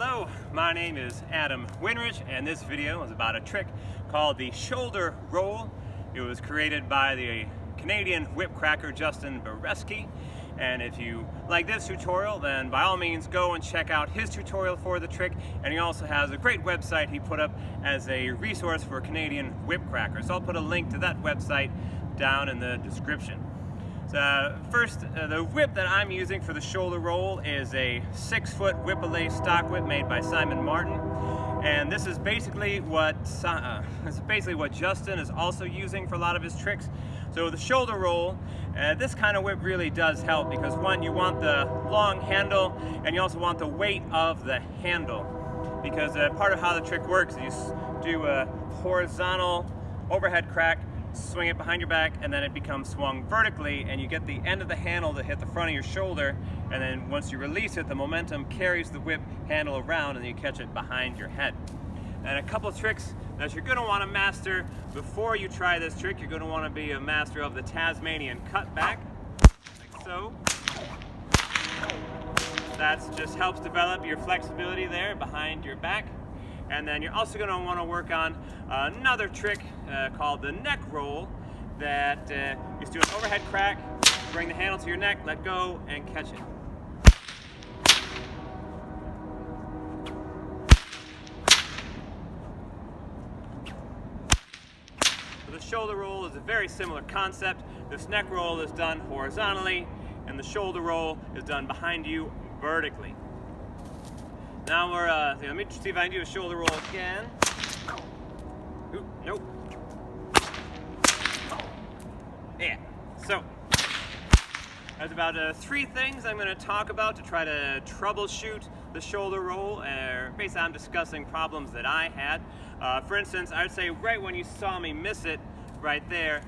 Hello, my name is Adam Winrich, and this video is about a trick called the shoulder roll. It was created by the Canadian whip cracker Justin Bereczki, and if you like this tutorial, then by all means go and check out his tutorial for the trick. And he also has a great website he put up as a resource for Canadian whip crackers. So I'll put a link to that website down in the description. First, the whip that I'm using for the shoulder roll is a 6-foot whip-a-lay stock whip made by Simon Martin, and this is basically what Justin is also using for a lot of his tricks. So the shoulder roll, this kind of whip really does help because one, you want the long handle, and you also want the weight of the handle, because part of how the trick works is you do a horizontal overhead crack, swing it behind your back, and then it becomes swung vertically, and you get the end of the handle to hit the front of your shoulder, and then once you release it, the momentum carries the whip handle around and you catch it behind your head. And a couple of tricks that you're going to want to master before you try this trick. You're going to want to be a master of the Tasmanian cutback, like so. That just helps develop your flexibility there behind your back. And then you're also going to want to work on another trick called the neck roll, that you just do an overhead crack, bring the handle to your neck, let go, and catch it. So the shoulder roll is a very similar concept. This neck roll is done horizontally, and the shoulder roll is done behind you vertically. Now let me see if I can do a shoulder roll again. Ooh, nope. Yeah, so there's about 3 things I'm going to talk about to try to troubleshoot the shoulder roll. Basically, I'm discussing problems that I had. For instance, I would say right when you saw me miss it right there,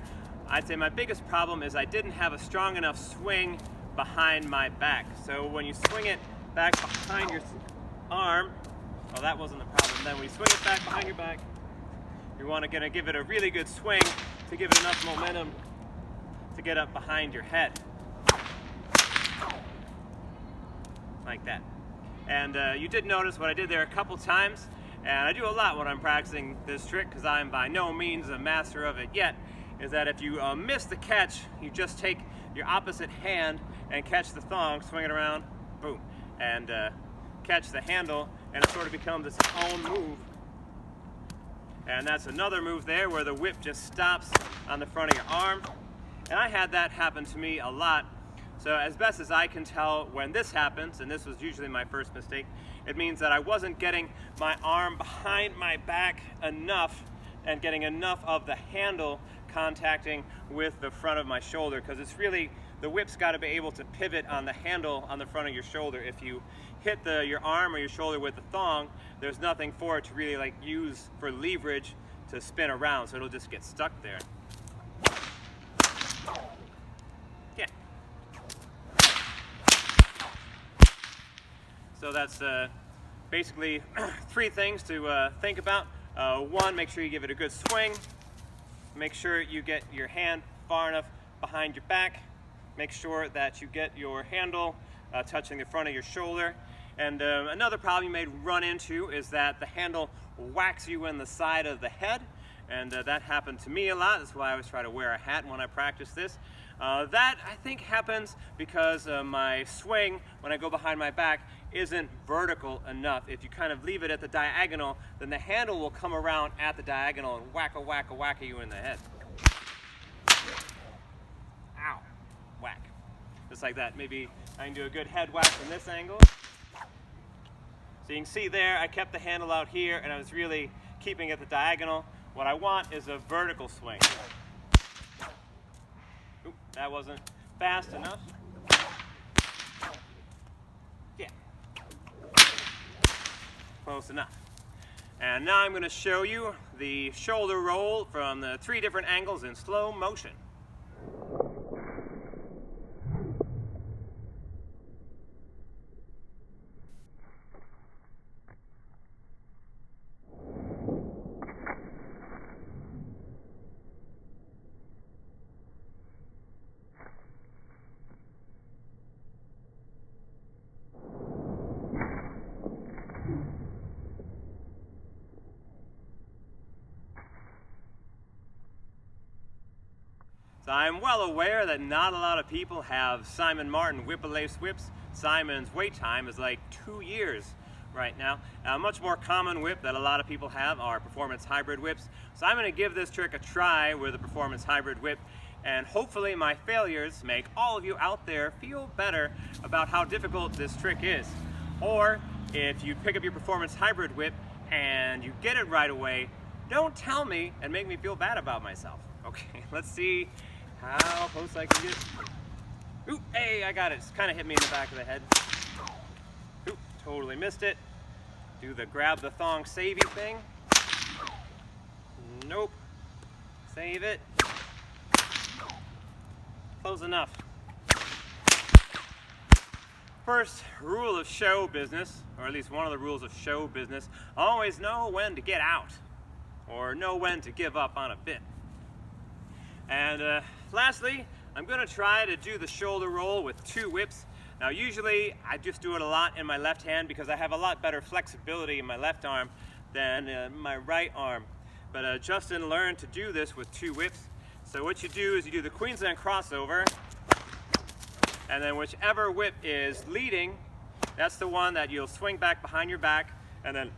I'd say my biggest problem is I didn't have a strong enough swing behind my back. So when you swing it back behind your arm, well, that wasn't the problem. Then when you swing it back behind your back, you want to give it a really good swing to give it enough momentum to get up behind your head, like that. And you did notice what I did there a couple times, and I do a lot when I'm practicing this trick because I'm by no means a master of it yet, is that if you miss the catch, you just take your opposite hand and catch the thong, swing it around, boom, and catch the handle, and it sort of becomes its own move. And that's another move there where the whip just stops on the front of your arm. And I had that happen to me a lot. So as best as I can tell, when this happens, and this was usually my first mistake, it means that I wasn't getting my arm behind my back enough and getting enough of the handle contacting with the front of my shoulder, because it's really, the whip's got to be able to pivot on the handle on the front of your shoulder. If you hit your arm or your shoulder with the thong, there's nothing for it to really use for leverage to spin around, so it'll just get stuck there. Yeah. So that's basically 3 things to think about. 1, make sure you give it a good swing. Make sure you get your hand far enough behind your back. Make sure that you get your handle touching the front of your shoulder. And another problem you may run into is that the handle whacks you in the side of the head. And that happened to me a lot. That's why I always try to wear a hat when I practice this. That, I think, happens because my swing, when I go behind my back, isn't vertical enough. If you kind of leave it at the diagonal, then the handle will come around at the diagonal and whack you in the head. Ow. Whack. Just like that. Maybe I can do a good head whack from this angle. So you can see there, I kept the handle out here, and I was really keeping it at the diagonal. What I want is a vertical swing. Oop, that wasn't fast enough. Yeah. Close enough. And now I'm going to show you the shoulder roll from the 3 different angles in slow motion. So I'm well aware that not a lot of people have Simon Martin whip-a-lace whips. Simon's wait time is like 2 years right now. A much more common whip that a lot of people have are performance hybrid whips. So I'm going to give this trick a try with a performance hybrid whip, and hopefully my failures make all of you out there feel better about how difficult this trick is. Or if you pick up your performance hybrid whip and you get it right away, don't tell me and make me feel bad about myself. Okay, let's see how close I can get. Ooh, hey, I got it. It's kind of hit me in the back of the head. Ooh, totally missed it. Do the grab the thong savey thing. Nope. Save it. Close enough. First rule of show business, or at least one of the rules of show business, always know when to get out, or know when to give up on a bit. And lastly, I'm going to try to do the shoulder roll with 2 whips. Now usually I just do it a lot in my left hand because I have a lot better flexibility in my left arm than my right arm. But Justin learned to do this with 2 whips. So what you do is you do the Queensland crossover, and then whichever whip is leading, that's the one that you'll swing back behind your back and then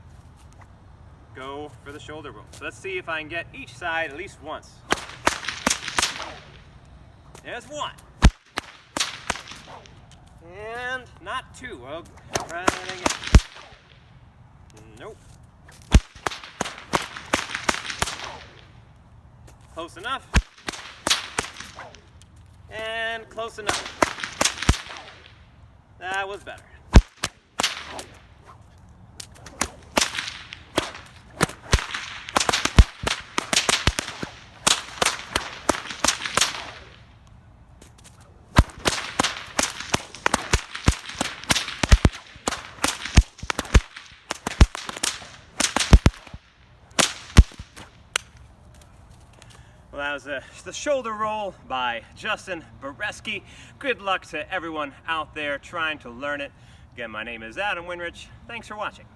go for the shoulder roll. So let's see if I can get each side at least once. There's 1. And not 2. Well, try that again. Nope. Close enough. And close enough. That was better. Well, that was the shoulder roll by Justin Bereczki. Good luck to everyone out there trying to learn it. Again, my name is Adam Winrich. Thanks for watching.